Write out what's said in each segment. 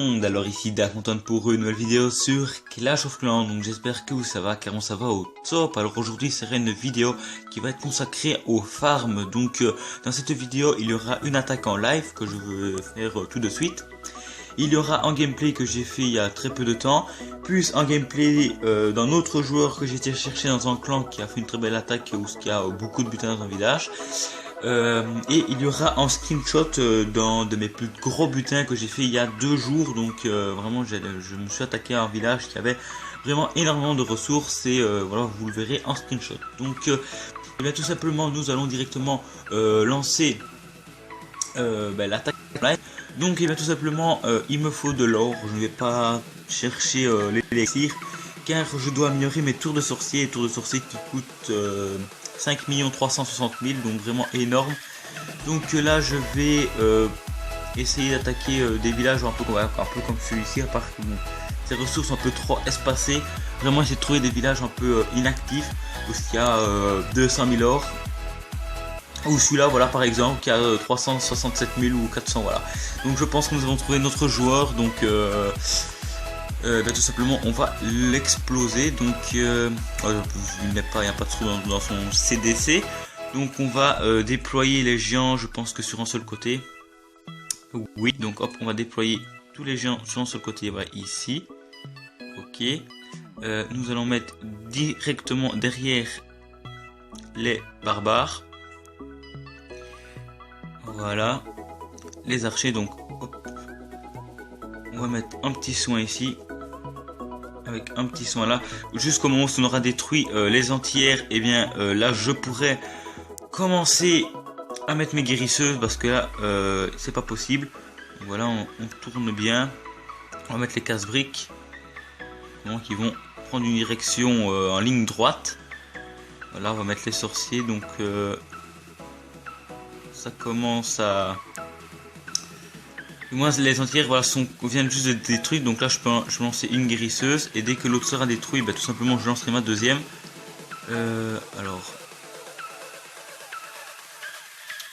monde, alors ici Darkmonton pour une nouvelle vidéo sur Clash of Clans. Donc j'espère que ça va, car ça va au top. Alors aujourd'hui c'est une vidéo qui va être consacrée aux farms. Donc dans cette vidéo il y aura une attaque en live que je veux faire tout de suite. Il y aura un gameplay que j'ai fait il y a très peu de temps, plus un gameplay d'un autre joueur que j'ai été chercher dans un clan qui a fait une très belle attaque où il y a beaucoup de butins dans un village. Et il y aura un screenshot d'un de mes plus gros butins que j'ai fait il y a 2 jours. Donc vraiment je me suis attaqué à un village qui avait vraiment énormément de ressources et voilà, vous le verrez en screenshot. Donc et bien tout simplement nous allons directement lancer l'attaque. Donc et bien tout simplement il me faut de l'or. Je ne vais pas chercher l'élixir car je dois améliorer mes tours de sorcier, qui coûtent 5 360 000, donc vraiment énorme. Donc là je vais essayer d'attaquer des villages un peu comme celui-ci, à part que bon, ces ressources un peu trop espacées. Vraiment essayer de trouver des villages un peu inactifs où il y a 200 000 or, ou celui-là voilà par exemple qui a 367 000 ou 400, voilà. Donc je pense que nous avons trouvé notre joueur, donc tout simplement on va l'exploser. Donc il n'y a pas de trou dans son CDC, donc on va déployer les géants, je pense que sur un seul côté. Oui, donc hop, on va déployer tous les géants sur un seul côté, voilà, ici. Ok, nous allons mettre directement derrière les barbares, voilà, les archers. Donc hop, on va mettre un petit soin ici, avec un petit soin là, jusqu'au moment où on aura détruit les entières. Et bien là je pourrais commencer à mettre mes guérisseuses, parce que là c'est pas possible. Voilà, on tourne bien, on va mettre les casse-briques qui vont prendre une direction en ligne droite. Voilà, on va mettre les sorciers, donc ça commence à... Moi les entières voilà, viennent juste d'être détruites, donc là je peux lancer une guérisseuse, et dès que l'autre sera détruit, tout simplement je lancerai ma deuxième. Alors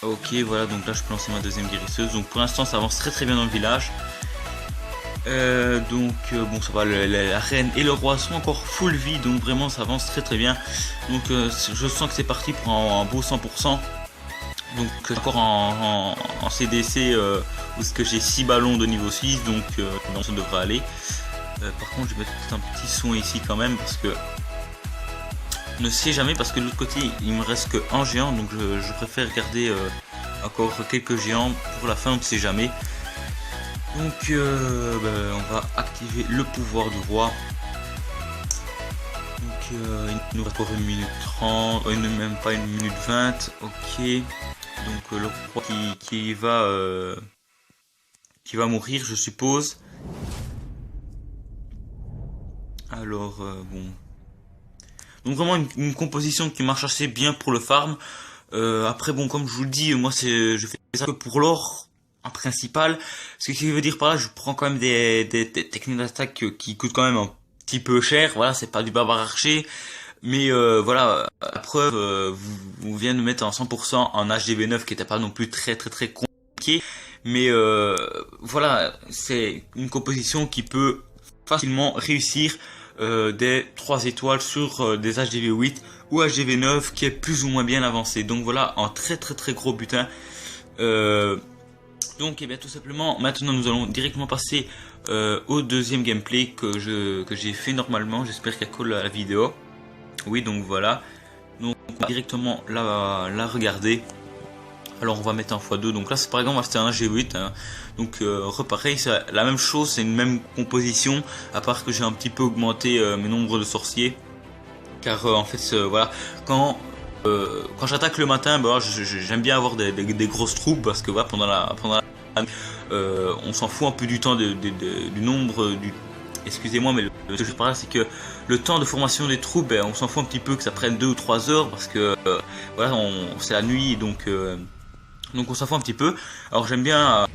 ok, voilà, donc là je peux lancer ma deuxième guérisseuse. Donc pour l'instant ça avance très bien dans le village. Bon ça va, la reine et le roi sont encore full vie, donc vraiment ça avance très bien. Donc je sens que c'est parti pour un beau 100%. Donc encore en CDC où est-ce que j'ai 6 ballons de niveau 6, donc ça devrait aller. Par contre je vais mettre un petit son ici quand même, parce que ne sait jamais, parce que de l'autre côté il me reste que un géant, donc je préfère garder encore quelques géants pour la fin, on ne sait jamais. Donc on va activer le pouvoir du roi. Donc il nous reste encore 1 minute 30, même pas 1 minute 20, ok. Donc le roi qui va mourir, je suppose. Alors bon, donc vraiment une composition qui marche assez bien pour le farm. Après bon, comme je vous le dis, moi je fais ça que pour l'or en principal. Ce qui veut dire par là, je prends quand même des techniques d'attaque qui coûtent quand même un petit peu cher. Voilà, c'est pas du barbare archer, mais voilà, la preuve, vous vient de mettre en 100% en HDV9 qui était pas non plus très compliqué, mais voilà, c'est une composition qui peut facilement réussir des 3 étoiles sur des HDV8 ou HDV9 qui est plus ou moins bien avancé. Donc voilà, un très gros butin. Donc et bien tout simplement maintenant nous allons directement passer au deuxième gameplay que j'ai fait normalement. J'espère qu'elle colle à la vidéo. Oui, donc voilà, donc on va directement la regarder. Alors on va mettre en x2, donc là c'est par exemple c'était un G8 hein. Donc repareil, c'est la même chose, c'est une même composition, à part que j'ai un petit peu augmenté mes nombres de sorciers, car en fait voilà, quand j'attaque le matin, j'aime bien avoir des grosses troupes, parce que voilà, pendant la on s'en fout un peu du temps du nombre excusez-moi, mais ce que je parle c'est que le temps de formation des troupes, on s'en fout un petit peu que ça prenne 2 ou 3 heures, parce que voilà, c'est la nuit, donc on s'en fout un petit peu. Alors j'aime bien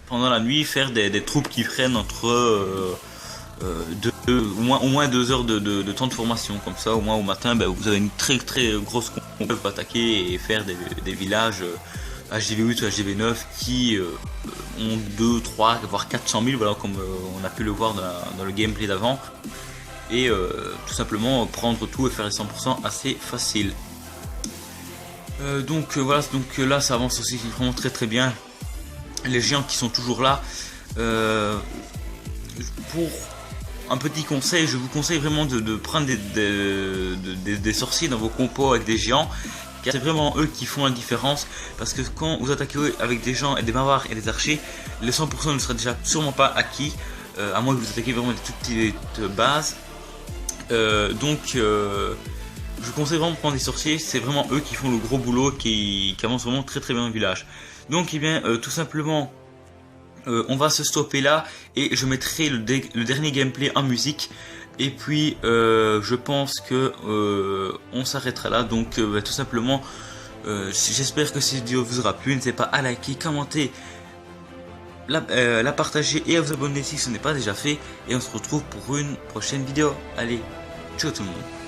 pendant la nuit faire des troupes qui prennent entre au moins 2 heures de temps de formation, comme ça au moins au matin vous avez une très grosse compo, vous pouvez attaquer et faire des villages HDV8 ou HDV9 qui ont 2, 3, voire 400 000, voilà, comme on a pu le voir dans le gameplay d'avant. Et tout simplement prendre tout et faire les 100% assez facile. Donc voilà, donc là ça avance aussi vraiment très bien. Les géants qui sont toujours là. Pour un petit conseil, je vous conseille vraiment de prendre des sorciers dans vos compos avec des géants, car c'est vraiment eux qui font la différence. Parce que quand vous attaquez avec des gens et des barbares et des archers, le 100% ne sera déjà sûrement pas acquis, à moins que vous attaquiez vraiment des toutes petites bases. Je vous conseille vraiment de prendre des sorciers, c'est vraiment eux qui font le gros boulot, qui avancent vraiment très bien dans le village. Donc, tout simplement, on va se stopper là et je mettrai le dernier gameplay en musique. Et puis, je pense que on s'arrêtera là. Donc, tout simplement, j'espère que cette vidéo vous aura plu. N'hésitez pas à liker, commenter, la partager et à vous abonner si ce n'est pas déjà fait. Et on se retrouve pour une prochaine vidéo. Allez, ciao tout le monde.